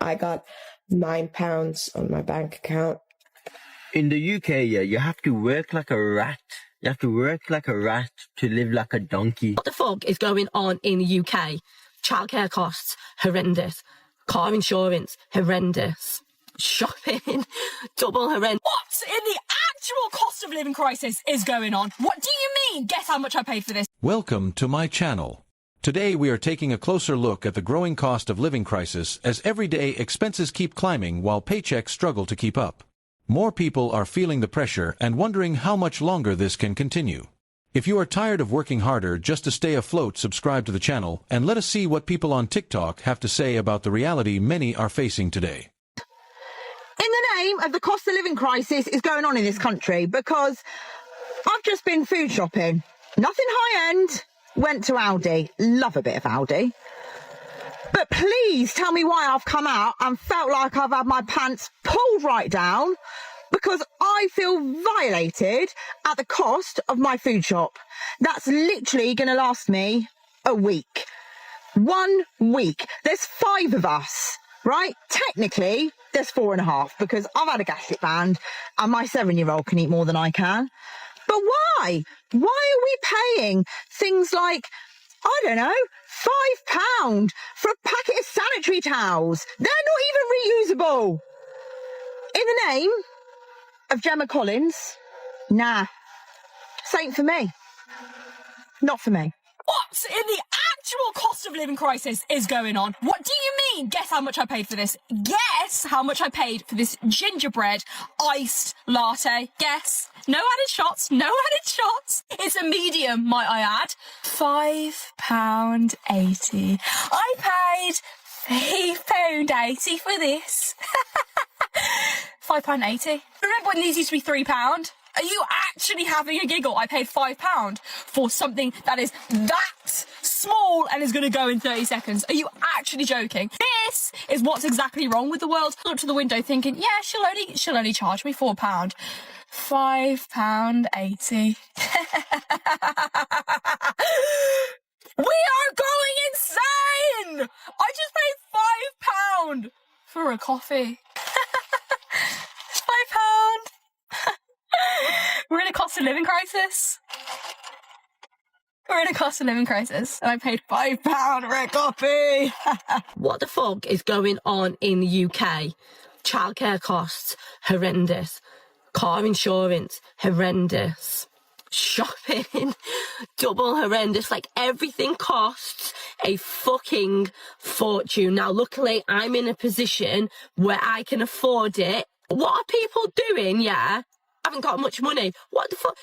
I got £9 on my bank account. In the UK, yeah, you have to work like a rat. You have to work like a rat to live like a donkey. What the fuck is going on in the UK? Childcare costs, horrendous. Car insurance, horrendous. Shopping, double horrendous. What in the actual cost of living crisis is going on? What do you mean? Guess how much I paid for this? Welcome to my channel. Today we are taking a closer look at the growing cost of living crisis as everyday expenses keep climbing while paychecks struggle to keep up. More people are feeling the pressure and wondering how much longer this can continue. If you are tired of working harder just to stay afloat, subscribe to the channel and let us see what people on TikTok have to say about the reality many are facing today. In the name of the cost of living crisis is going on in this country, because I've just been food shopping. Nothing high end. Went to Aldi. Love a bit of Aldi. But please tell me why I've come out and felt like I've had my pants pulled right down, because I feel violated at the cost of my food shop. That's literally going to last me a week. 1 week. There's 5 of us, right? Technically, there's 4.5, because I've had a gastric band and my 7-year-old can eat more than I can. But why? Why are we paying things like, I don't know, £5 for a packet of sanitary towels? They're not even reusable. In the name of Gemma Collins, nah, this ain't for me. Not for me. What in the actual cost of living crisis is going on? What do you mean? Guess how much I paid for this? Guess how much I paid for this gingerbread iced latte. Guess. No added shots. No added shots. It's a medium, might I add. £5.80. I paid £3.80 for this. £5.80. Remember when these used to be £3? Are you actually having a giggle? I paid £5 for something that is that small and is going to go in 30 seconds. Are you actually joking? This is what's exactly wrong with the world. I look to the window thinking, yeah, she'll only charge me £4. £5.80. We are going insane! I just paid £5 for a coffee. It's £5. We're in a cost of living crisis. We're in a cost of living crisis, and I paid £5 for a coffee. What the fuck is going on in the UK? Childcare costs, horrendous. Car insurance, horrendous. Shopping, double horrendous. Like, everything costs a fucking fortune. Now, luckily, I'm in a position where I can afford it. What are people doing, yeah? Haven't got much money. What the fuck?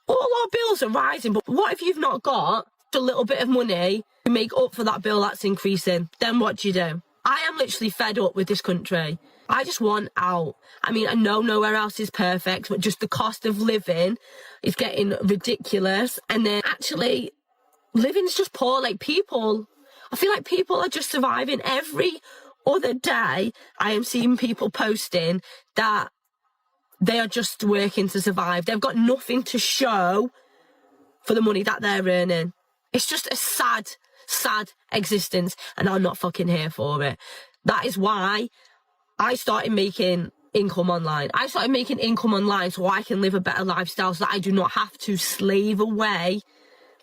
All our bills are rising, but what if you've not got a little bit of money to make up for that bill that's increasing? Then what do you do? I am literally fed up with this country. I just want out. I mean, I know nowhere else is perfect, but just the cost of living is getting ridiculous. And then actually, living's just poor. Like, people, I feel like people are just surviving. Every other day, I am seeing people posting that they are just working to survive. They've got nothing to show for the money that they're earning. It's just a sad, sad existence, and I'm not fucking here for it. That is why I started making income online. I started making income online so I can live a better lifestyle, so that I do not have to slave away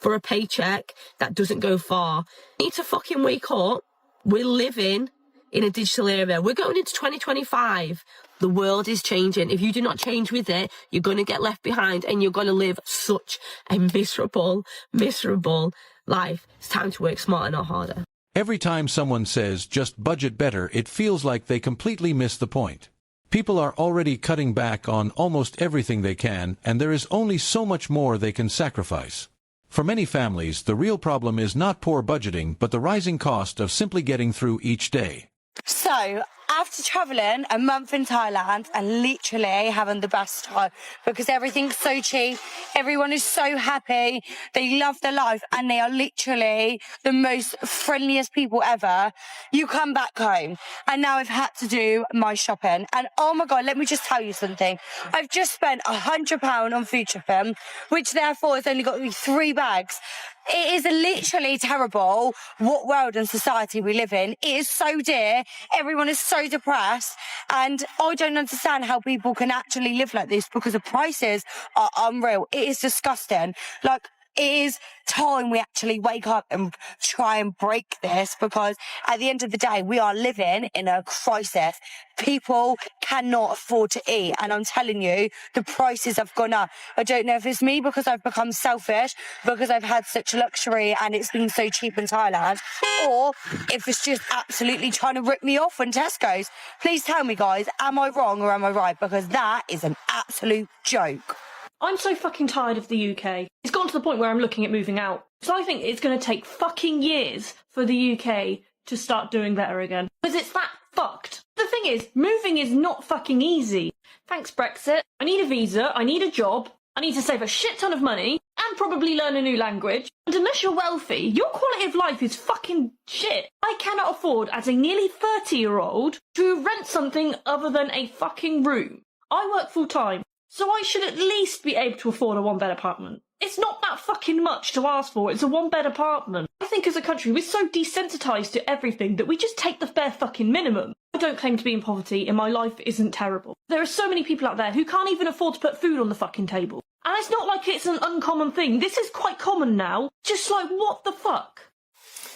for a paycheck that doesn't go far. I need to fucking wake up. We're living in a digital era. We're going into 2025. The world is changing. If you do not change with it, you're going to get left behind and you're going to live such a miserable, miserable life. It's time to work smarter, not harder. Every time someone says just budget better, it feels like they completely miss the point. People are already cutting back on almost everything they can, and there is only so much more they can sacrifice. For many families, the real problem is not poor budgeting, but the rising cost of simply getting through each day. So, after travelling a month in Thailand and literally having the best time because everything's so cheap, everyone is so happy, they love their life and they are literally the most friendliest people ever, you come back home and now I've had to do my shopping and oh my god, let me just tell you something. I've just spent £100 on food shopping, which therefore has only got me 3 bags. It is literally terrible what world and society we live in. It is so dear. Everyone is so so depressed. And I don't understand how people can actually live like this because the prices are unreal. It is disgusting. Like, it is time we actually wake up and try and break this, because at the end of the day, we are living in a crisis. People cannot afford to eat. And I'm telling you, the prices have gone up. I don't know if it's me because I've become selfish, because I've had such luxury and it's been so cheap in Thailand, or if it's just absolutely trying to rip me off in Tesco's. Please tell me, guys, am I wrong or am I right? Because that is an absolute joke. I'm so fucking tired of the UK. It's gotten to the point where I'm looking at moving out. So I think it's going to take fucking years for the UK to start doing better again. Because it's that fucked. The thing is, moving is not fucking easy. Thanks, Brexit. I need a visa, I need a job, I need to save a shit ton of money, and probably learn a new language. And unless you're wealthy, your quality of life is fucking shit. I cannot afford, as a nearly 30-year-old, to rent something other than a fucking room. I work full time, so I should at least be able to afford a one-bed apartment. It's not that fucking much to ask for. It's a one-bed apartment. I think as a country, we're so desensitised to everything that we just take the bare fucking minimum. I don't claim to be in poverty, and my life isn't terrible. There are so many people out there who can't even afford to put food on the fucking table. And it's not like it's an uncommon thing. This is quite common now. Just like, what the fuck?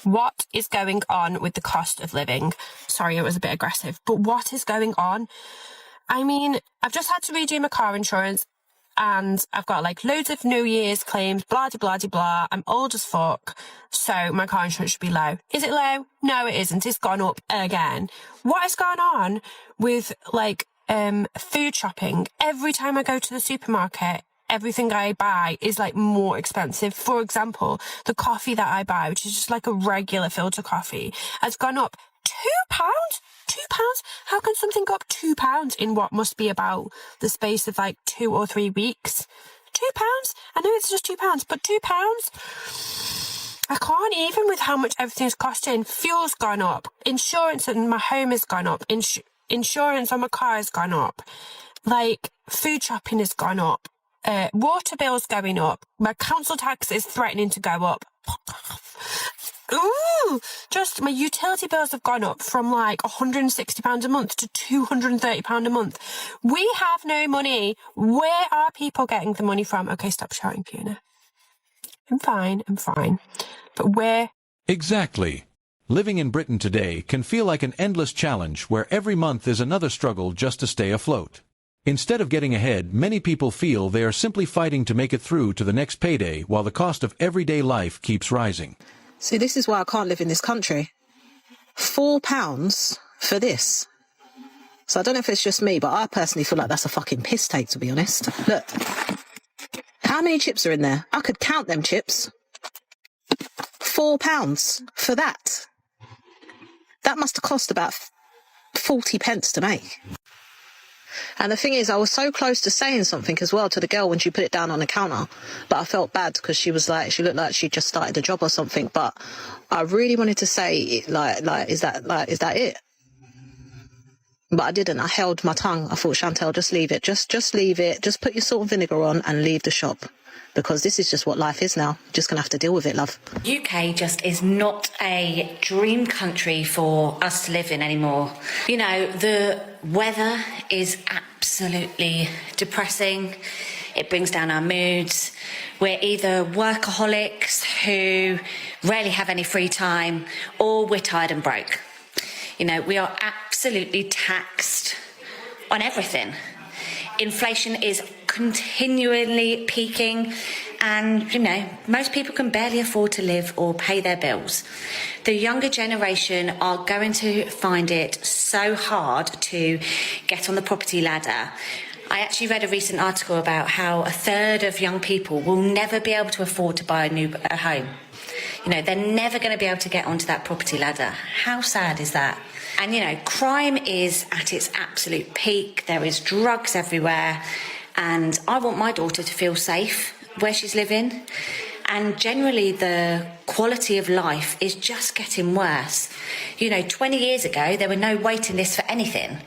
What is going on with the cost of living? Sorry, it was a bit aggressive, but what is going on? I mean, I've just had to redo my car insurance and I've got like loads of New Year's claims, blah, blah, blah, blah. I'm old as fuck, so my car insurance should be low. Is it low? No, it isn't. It's gone up again. What is going on with like food shopping? Every time I go to the supermarket, everything I buy is like more expensive. For example, the coffee that I buy, which is just like a regular filter coffee, has gone up £2? £2? How can something go up £2 in what must be about the space of like 2 or 3 weeks? £2? I know it's just £2, but £2? I can't, even with how much everything's costing. Fuel's gone up. Insurance on my home has gone up. Insurance on my car has gone up. Like, food shopping has gone up. Water bill's going up. My council tax is threatening to go up. Ooh, just my utility bills have gone up from like £160 a month to £230 a month. We have no money. Where are people getting the money from? Okay, stop shouting, Fiona. I'm fine. But where? Exactly. Living in Britain today can feel like an endless challenge where every month is another struggle just to stay afloat. Instead of getting ahead, many people feel they are simply fighting to make it through to the next payday while the cost of everyday life keeps rising. See, this is why I can't live in this country. £4 for this. So I don't know if it's just me, but I personally feel like that's a fucking piss take, to be honest. Look, how many chips are in there? I could count them chips. £4 for that. That must have cost about 40 pence to make. And the thing is, I was so close to saying something as well to the girl when she put it down on the counter, but I felt bad because she looked like she just started a job or something. But I really wanted to say, is that it? But I didn't. I held my tongue. I thought, Chantel, just leave it. Just leave it. Just put your salt and vinegar on and leave the shop. Because this is just what life is now. Just going to have to deal with it, love. UK just is not a dream country for us to live in anymore. You know, the weather is absolutely depressing. It brings down our moods. We're either workaholics who rarely have any free time, or we're tired and broke. You know, we are absolutely taxed on everything. Inflation is continually peaking, and, you know, most people can barely afford to live or pay their bills. The younger generation are going to find it so hard to get on the property ladder. I actually read a recent article about how a third of young people will never be able to afford to buy a home. You know, they're never going to be able to get onto that property ladder. How sad is that? And, you know, crime is at its absolute peak. There is drugs everywhere. And I want my daughter to feel safe where she's living. And generally, the quality of life is just getting worse. You know, 20 years ago, there were no waiting lists for anything.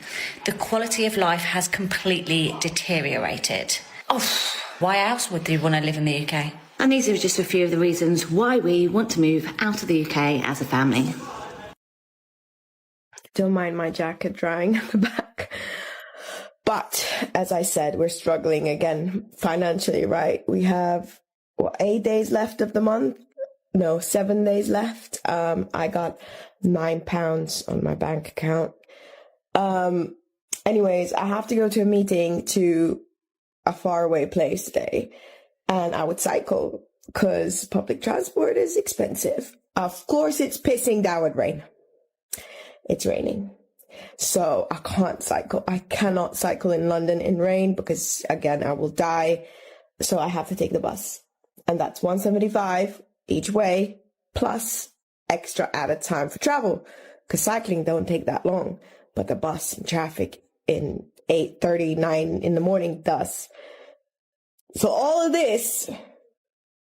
The quality of life has completely deteriorated. Oh, why else would you want to live in the UK? And these are just a few of the reasons why we want to move out of the UK as a family. Don't mind my jacket drying at the back. But as I said, we're struggling again financially, right? We have 8 days left of the month. No, 7 days left. I got £9 on my bank account. Anyways, I have to go to a meeting to a faraway place today, and I would cycle because public transport is expensive. Of course, it's pissing down with rain. It's raining. So I can't cycle. I cannot cycle in London in rain because, again, I will die. So I have to take the bus. And that's £175 each way, plus extra added time for travel. Because cycling don't take that long. But the bus and traffic in 8:39 in the morning does. So all of this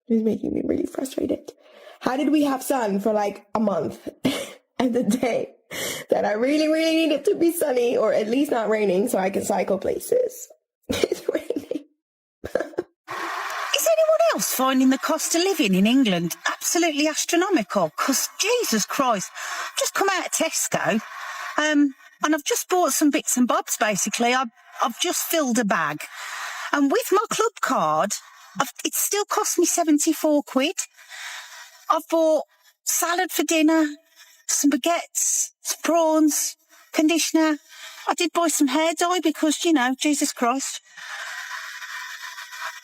is making me really frustrated. How did we have sun for like a month and the day that I really, really need it to be sunny or at least not raining so I can cycle places? It's raining. Is anyone else finding the cost of living in England absolutely astronomical? Because, Jesus Christ, I've just come out of Tesco and I've just bought some bits and bobs, basically. I've just filled a bag. And with my club card, it still cost me 74 quid. I've bought salad for dinner, some baguettes, some prawns, conditioner. I did buy some hair dye because, Jesus Christ.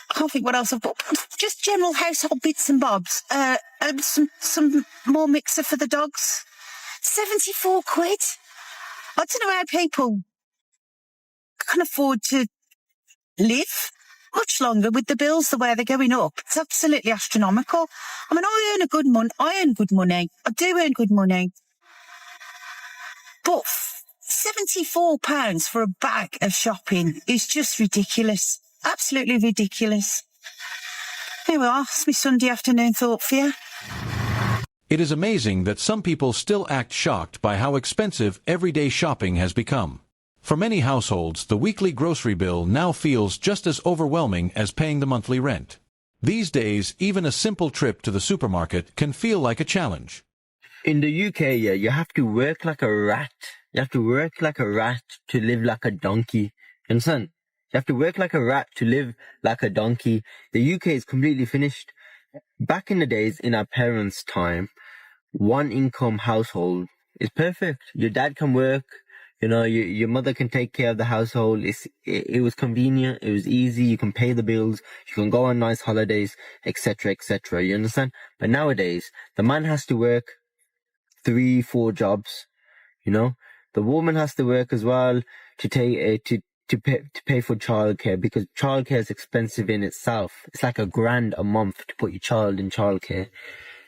I can't think what else I've bought. Just general household bits and bobs. Some more mixer for the dogs. 74 quid. I don't know how people can afford to live much longer with the bills the way they're going up. It's absolutely astronomical. I mean, I earn good money. I do earn good money. But £74 for a bag of shopping is just ridiculous. Absolutely ridiculous. Here we are. It's my Sunday afternoon thought for you. It is amazing that some people still act shocked by how expensive everyday shopping has become. For many households, the weekly grocery bill now feels just as overwhelming as paying the monthly rent. These days, even a simple trip to the supermarket can feel like a challenge. In the UK, you have to work like a rat. You have to work like a rat to live like a donkey. You understand? You have to work like a rat to live like a donkey. The UK is completely finished. Back in the days, in our parents' time, one income household is perfect. Your dad can work, your mother can take care of the household. It was convenient, it was easy, you can pay the bills, you can go on nice holidays, etc., etc. You understand? But nowadays, the man has to work 3-4 jobs, The woman has to work as well to pay for childcare, because childcare is expensive in itself. It's like £1,000 a month to put your child in childcare.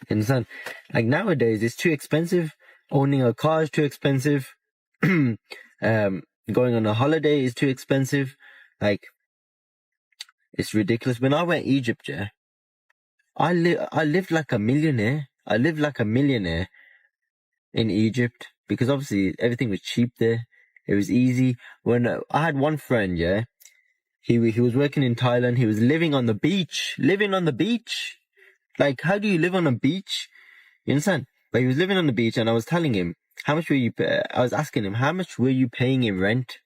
You understand? Like nowadays, it's too expensive. Owning a car is too expensive. Going on a holiday is too expensive. Like, it's ridiculous. When I went to Egypt, I lived like a millionaire. I lived like a millionaire in Egypt because obviously everything was cheap there. It was easy. When I had one friend, he was working in Thailand. He was living on the beach. Like, how do you live on a beach? You understand? But he was living on the beach, and I was telling him, I was asking him, how much were you paying in rent?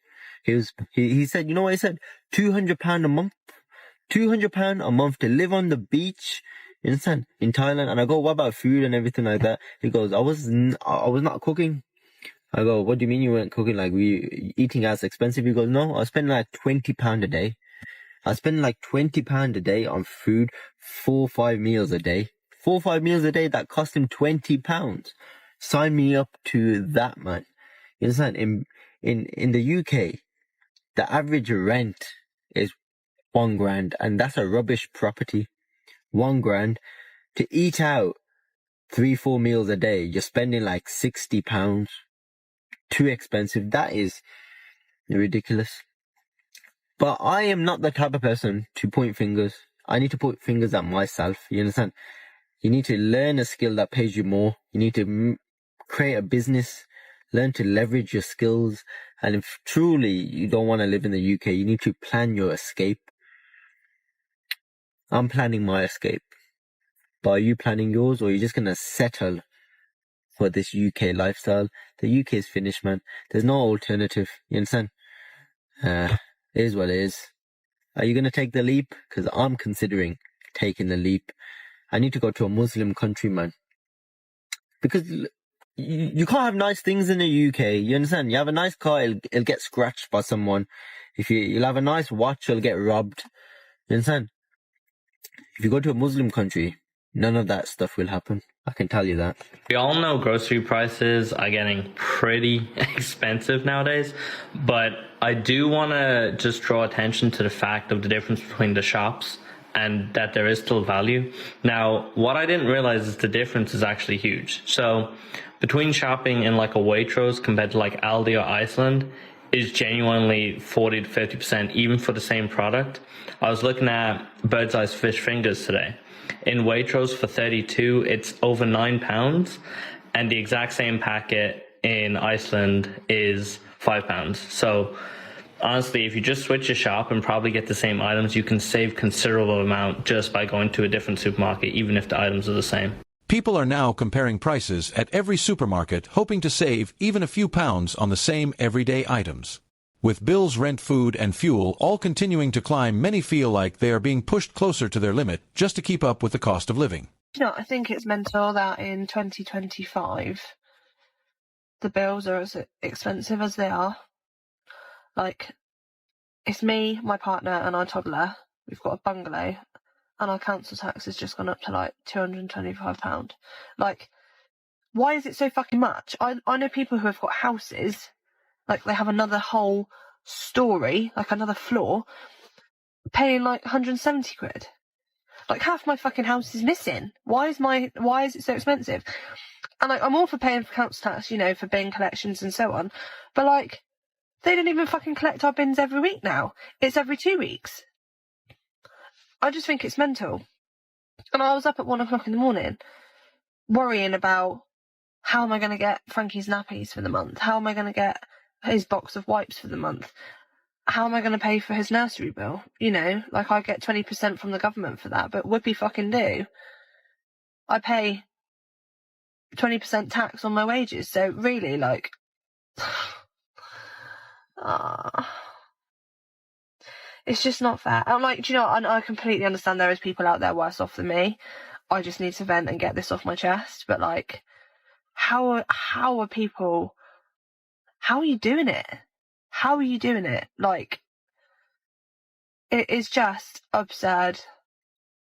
He said, you know what he said? £200 a month. £200 a month to live on the beach. You understand? In Thailand. And I go, what about food and everything like that? He goes, I was not cooking. I go, what do you mean you weren't cooking? Like, eating as expensive? He goes, no, I spend like £20 a day. I spend like £20 a day on food, 4 or 5 meals a day. 4 or 5 meals a day that cost him £20. Sign me up to that, man. You understand? In the UK, the average rent is £1,000, and that's a rubbish property. £1,000 to eat out 3-4 meals a day. You're spending like £60. Too expensive. That is ridiculous. But I am not the type of person to point fingers. I need to point fingers at myself. You understand? You need to learn a skill that pays you more. You need to create a business, learn to leverage your skills. And if truly you don't want to live in the UK, you need to plan your escape. I'm planning my escape. But are you planning yours, or are you just going to settle for this UK lifestyle. The UK is finished, man. There's no alternative. You understand? It is what it is. Are you going to take the leap? Because I'm considering taking the leap. I need to go to a Muslim country, man. Because you can't have nice things in the UK. You understand? You have a nice car, it'll get scratched by someone. You'll have a nice watch, it'll get robbed. You understand? If you go to a Muslim country, none of that stuff will happen. I can tell you that. We all know grocery prices are getting pretty expensive nowadays, but I do want to just draw attention to the fact of the difference between the shops and that there is still value. Now, what I didn't realize is the difference is actually huge. So between shopping in like a Waitrose compared to like Aldi or Iceland is genuinely 40 to 50% even for the same product. I was looking at Bird's Eye fish fingers today. In Waitrose for 32, it's over £9, and the exact same packet in Iceland is £5. So honestly, if you just switch a shop and probably get the same items, you can save considerable amount just by going to a different supermarket, even if the items are the same. People are now comparing prices at every supermarket, hoping to save even a few pounds on the same everyday items. With bills, rent, food, and fuel all continuing to climb, many feel like they are being pushed closer to their limit just to keep up with the cost of living. You know, I think it's mental that in 2025, the bills are as expensive as they are. Like, it's me, my partner, and our toddler. We've got a bungalow, and our council tax has just gone up to like £225. Like, why is it so fucking much? I know people who have got houses, like they have another whole story, like another floor, paying like 170 quid. Like half my fucking house is missing. Why is it so expensive? And like, I'm all for paying for council tax, you know, for bin collections and so on. But like, they don't even fucking collect our bins every week now. It's every 2 weeks. I just think it's mental. And I was up at 1 o'clock in the morning worrying about how am I going to get Frankie's nappies for the month? How am I going to get his box of wipes for the month? How am I going to pay for his nursery bill? You know, like I get 20% from the government for that, but whoopee fucking do. I pay 20% tax on my wages. So really, like, it's just not fair. I'm like, do you know what? I completely understand there is people out there worse off than me. I just need to vent and get this off my chest. But like, how are people? How are you doing it? How are you doing it? Like, it is just absurd.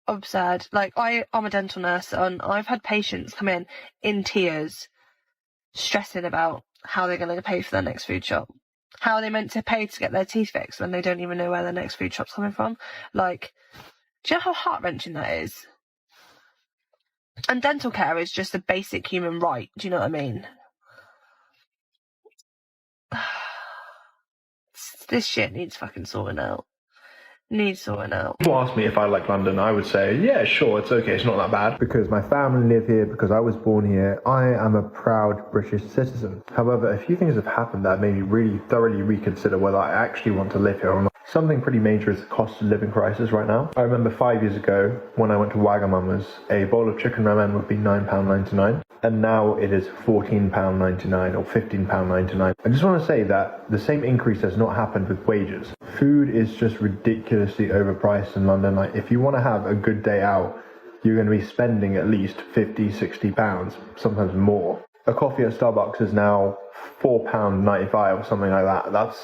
Absurd. Like, I'm a dental nurse and I've had patients come in tears, stressing about how they're going to pay for their next food shop. How are they meant to pay to get their teeth fixed when they don't even know where their next food shop's coming from? Like, do you know how heart-wrenching that is? And dental care is just a basic human right. Do you know what I mean? This shit needs fucking sorting out. Needs sorting out. People ask me if I like London, I would say, yeah, sure, it's okay, it's not that bad. Because my family live here, because I was born here, I am a proud British citizen. However, a few things have happened that made me really thoroughly reconsider whether I actually want to live here or not. Something pretty major is the cost of living crisis right now. I remember 5 years ago, when I went to Wagamama's, a bowl of chicken ramen would be £9.99. And now it is £14.99 or £15.99. I just want to say that the same increase has not happened with wages. Food is just ridiculously overpriced in London. Like, if you want to have a good day out, you're going to be spending at least £50-60, sometimes more. A coffee at Starbucks is now £4.95 or something like that.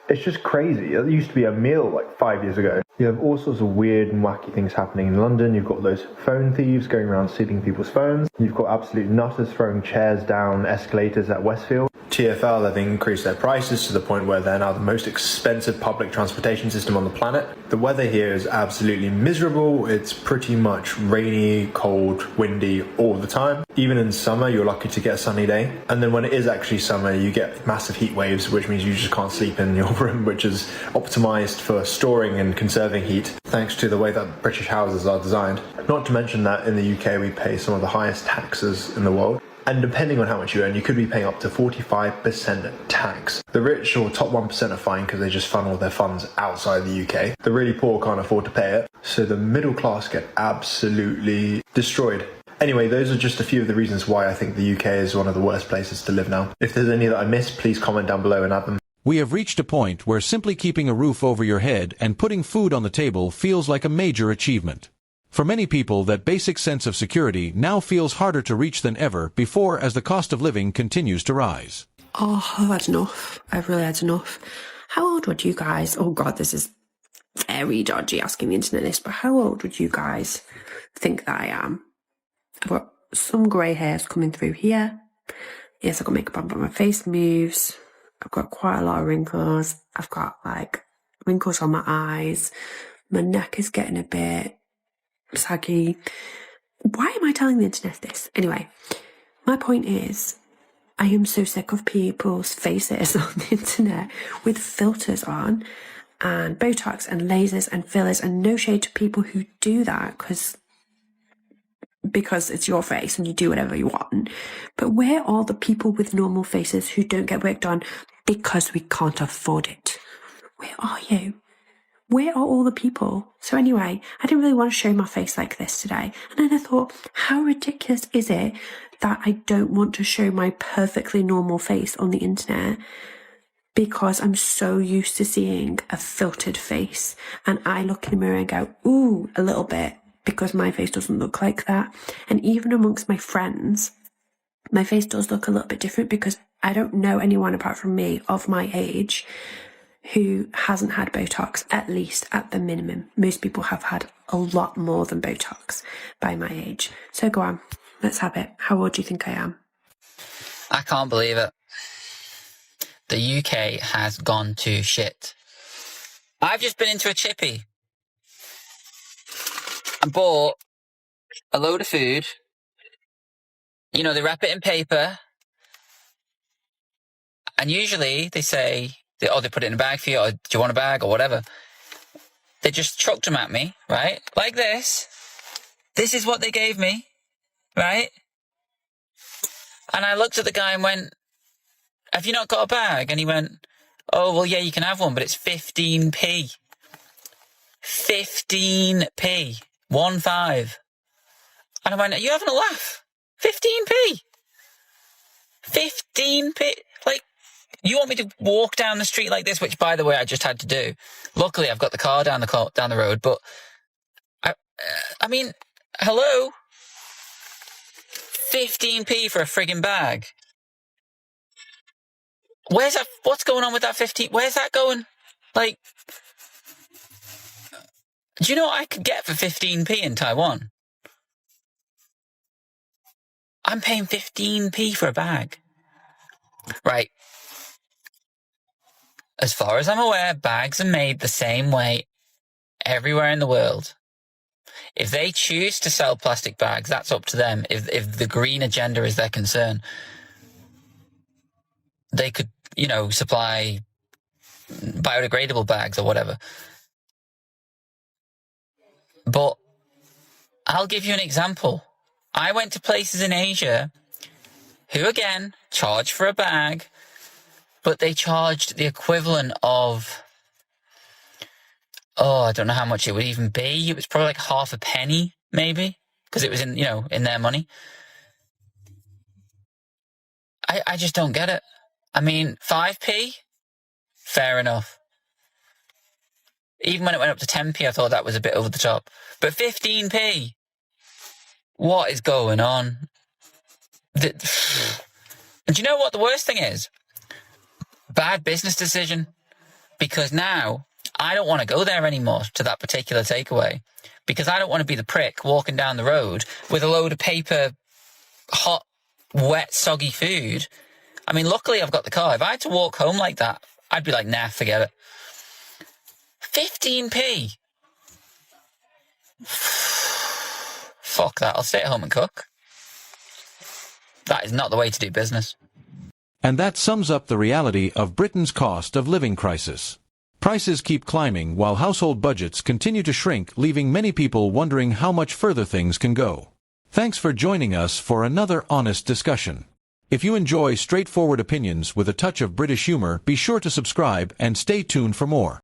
It's just crazy. It used to be a meal like 5 years ago. You have all sorts of weird and wacky things happening in London. You've got those phone thieves going around stealing people's phones. You've got absolute nutters throwing chairs down escalators at Westfield. TfL have increased their prices to the point where they're now the most expensive public transportation system on the planet. The weather here is absolutely miserable. It's pretty much rainy, cold, windy all the time. Even in summer, you're lucky to get a sunny day. And then when it is actually summer, you get massive heat waves, which means you just can't sleep in your room, which is optimized for storing and conserving heat, thanks to the way that British houses are designed. Not to mention that in the UK, we pay some of the highest taxes in the world. And depending on how much you earn, you could be paying up to 45% tax. The rich or top 1% are fine because they just funnel their funds outside the UK. The really poor can't afford to pay it. So the middle class get absolutely destroyed. Anyway, those are just a few of the reasons why I think the UK is one of the worst places to live now. If there's any that I missed, please comment down below and add them. We have reached a point where simply keeping a roof over your head and putting food on the table feels like a major achievement. For many people, that basic sense of security now feels harder to reach than ever before as the cost of living continues to rise. Oh, I've had enough. I've really had enough. How old would you guys... Oh, God, this is very dodgy asking the internet this, but how old would you guys think that I am? I've got some grey hairs coming through here. Yes, I've got makeup on, but my face moves. I've got quite a lot of wrinkles. I've got, like, wrinkles on my eyes. My neck is getting a bit saggy. Why am I telling the internet this? Anyway, my point is, I am so sick of people's faces on the internet with filters on and Botox and lasers and fillers, and no shade to people who do that because it's your face and you do whatever you want. But where are the people with normal faces who don't get work done because we can't afford it? Where are you? Where are all the people? So anyway, I didn't really want to show my face like this today. And then I thought, how ridiculous is it that I don't want to show my perfectly normal face on the internet because I'm so used to seeing a filtered face, and I look in the mirror and go, ooh, a little bit, because my face doesn't look like that. And even amongst my friends, my face does look a little bit different because I don't know anyone apart from me of my age who hasn't had Botox, at least at the minimum. Most people have had a lot more than Botox by my age. So go on, let's have it. How old do you think I am? I can't believe it. The UK has gone to shit. I've just been into a chippy and bought a load of food. You know, they wrap it in paper, and usually they say, they put it in a bag for you, or do you want a bag, or whatever. They just chucked them at me, right? Like this. This is what they gave me, right? And I looked at the guy and went, have you not got a bag? And he went, oh, well, yeah, you can have one, but it's 15p. 15p. 1-5. And I went, are you having a laugh? 15p. 15p. Like, you want me to walk down the street like this, which, by the way, I just had to do. Luckily, I've got the car down the road, but I mean, hello? 15p for a friggin' bag. Where's that? What's going on with that 15? Where's that going? Like, do you know what I could get for 15p in Taiwan? I'm paying 15p for a bag. Right. As far as I'm aware, bags are made the same way everywhere in the world. If they choose to sell plastic bags, that's up to them. If the green agenda is their concern, they could, you know, supply biodegradable bags or whatever. But I'll give you an example. I went to places in Asia who, again, charge for a bag, but they charged the equivalent of, I don't know how much it would even be. It was probably like half a penny, maybe, because it was in their money. I just don't get it. I mean, 5p, fair enough. Even when it went up to 10p, I thought that was a bit over the top. But 15p, what is going on? And do you know what the worst thing is? Bad business decision. Because now, I don't want to go there anymore to that particular takeaway. Because I don't want to be the prick walking down the road with a load of paper, hot, wet, soggy food. I mean, luckily I've got the car. If I had to walk home like that, I'd be like, nah, forget it. 15p. Fuck that. I'll stay at home and cook. That is not the way to do business. And that sums up the reality of Britain's cost of living crisis. Prices keep climbing while household budgets continue to shrink, leaving many people wondering how much further things can go. Thanks for joining us for another honest discussion. If you enjoy straightforward opinions with a touch of British humor, be sure to subscribe and stay tuned for more.